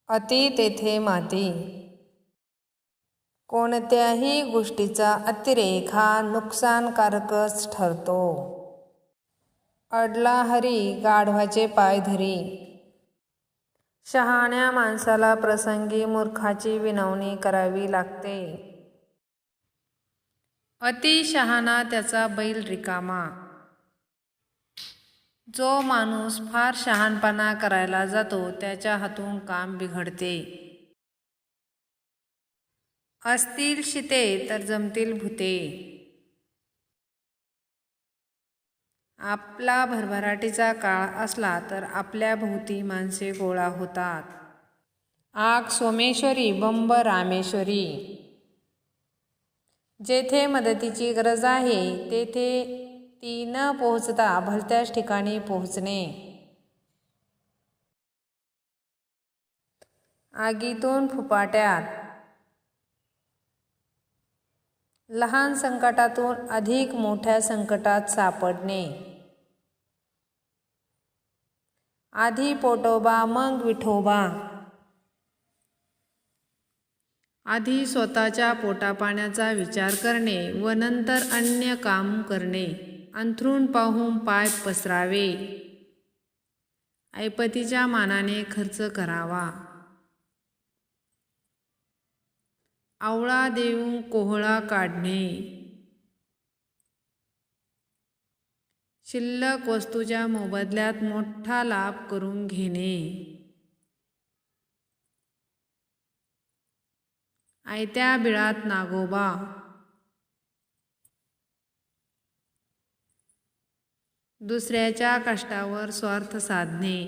अति तेथे माती. कोणत्याही गोष्टीचा अतिरेक हा नुकसानकारकच ठरतो. अडला हरी गाढवाचे पाय धरी. शहाण्या माणसाला प्रसंगी मूर्खाची विनवणी करावी लागते. अति शहाणा त्याचा बैल रिकामा. जो माणूस फार शहाणपणा करायला जातो त्याच्या हातून काम बिघडते. असतील शिते तर जमतील भुते. आपला भरभराटीचा काळ असला तर आपल्या भोवती माणसे गोळा होतात. आग सोमेश्वरी बंब रामेश्वरी. जेथे मदतीची गरज आहे तेथे ती न पोहोचता भलत्याच ठिकाणी पोहोचणे. आगीतून फुफाट्यात. लहान संकटातून अधिक मोठ्या संकटात सापडणे. आधी पोटोबा मग विठोबा. आधी स्वतःच्या पोटापाण्याचा विचार करणे व नंतर अन्य काम करणे. अंथरूण पाहून पाय पसरावे. ऐपतीच्या मानाने खर्च करावा. आवळा देऊन कोहळा काढणे. शिल्लक वस्तूच्या मोबदल्यात मोठा लाभ करून घेणे. आयत्या बिळात नागोबा. दुसऱ्याच्या कष्टावर स्वार्थ साधणे.